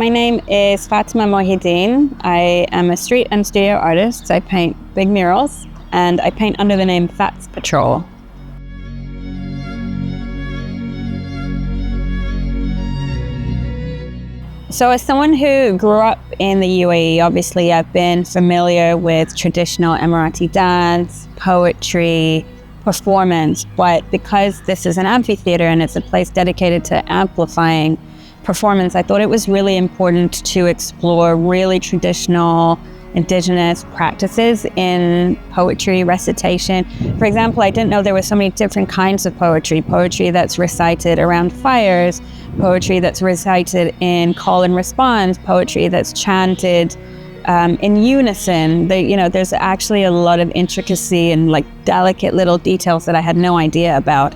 My name is Fathima Mohiuddin. I am a street and studio artist. I paint big murals, and I paint under the name Fats Patrol. So as someone who grew up in the UAE, obviously I've been familiar with traditional Emirati dance, poetry, performance, but because this is an amphitheater and it's a place dedicated to amplifying performance, I thought it was really important to explore really traditional indigenous practices in poetry recitation. For example, I didn't know there were so many different kinds of poetry. Poetry that's recited around fires, poetry that's recited in call and response, poetry that's chanted in unison. There's actually a lot of intricacy and like delicate little details that I had no idea about.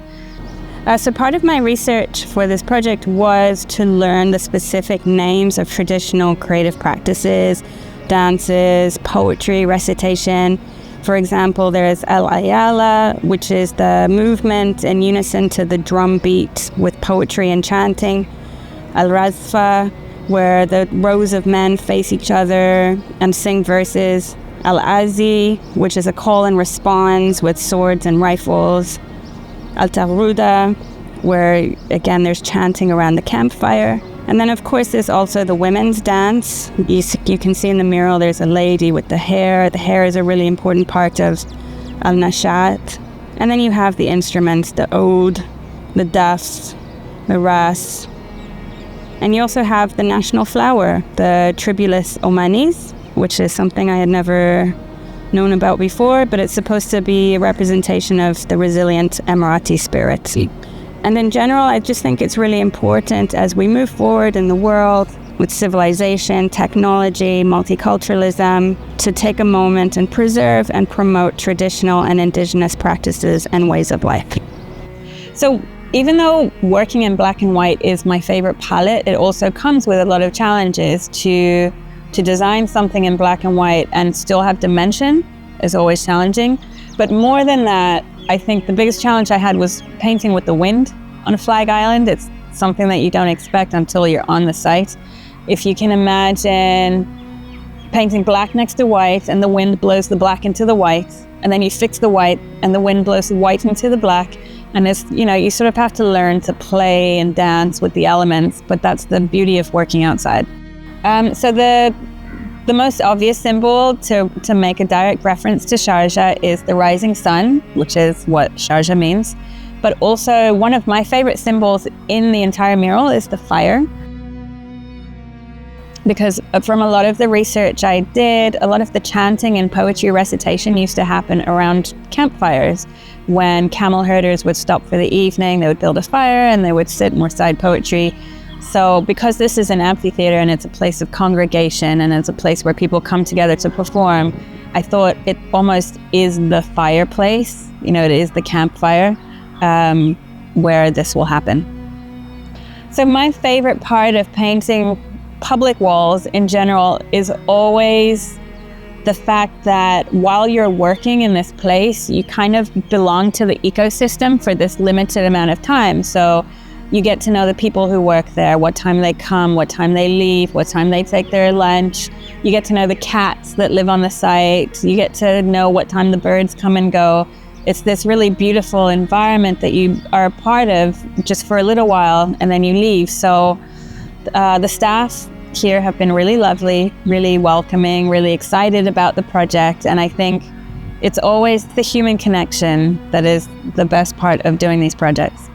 So part of my research for this project was to learn the specific names of traditional creative practices, dances, poetry, recitation. For example, there's El Ayala, which is the movement in unison to the drum beat with poetry and chanting. Al Razfa, where the rows of men face each other and sing verses. Al Ahazeej, which is a call and response with swords and rifles. Al Taghruda, where again there's chanting around the campfire. And then of course there's also the women's dance. You can see in the mural there's a lady with the hair. The hair is a really important part of Al Nashat. And then you have the instruments, the oud, the daf, the ras. And you also have the national flower, the Tribulus omanis, which is something I had never known about before, but it's supposed to be a representation of the resilient Emirati spirit. And in general, I just think it's really important as we move forward in the world with civilization, technology, multiculturalism, to take a moment and preserve and promote traditional and indigenous practices and ways of life. So even though working in black and white is my favorite palette, it also comes with a lot of challenges. To design something in black and white and still have dimension is always challenging. But more than that, I think the biggest challenge I had was painting with the wind on a flag island. It's something that you don't expect until you're on the site. If you can imagine painting black next to white and the wind blows the black into the white, and then you fix the white and the wind blows the white into the black, and it's, you sort of have to learn to play and dance with the elements, but that's the beauty of working outside. So the most obvious symbol to make a direct reference to Sharjah is the rising sun, which is what Sharjah means. But also one of my favorite symbols in the entire mural is the fire. Because from a lot of the research I did, a lot of the chanting and poetry recitation used to happen around campfires. When camel herders would stop for the evening, they would build a fire and they would sit and recite poetry. So because this is an amphitheater and it's a place of congregation and it's a place where people come together to perform, I thought it almost is the fireplace, it is the campfire where this will happen. So my favorite part of painting public walls in general is always the fact that while you're working in this place, you kind of belong to the ecosystem for this limited amount of time. So you get to know the people who work there, what time they come, what time they leave, what time they take their lunch. You get to know the cats that live on the site. You get to know what time the birds come and go. It's this really beautiful environment that you are a part of just for a little while and then you leave. So the staff here have been really lovely, really welcoming, really excited about the project. And I think it's always the human connection that is the best part of doing these projects.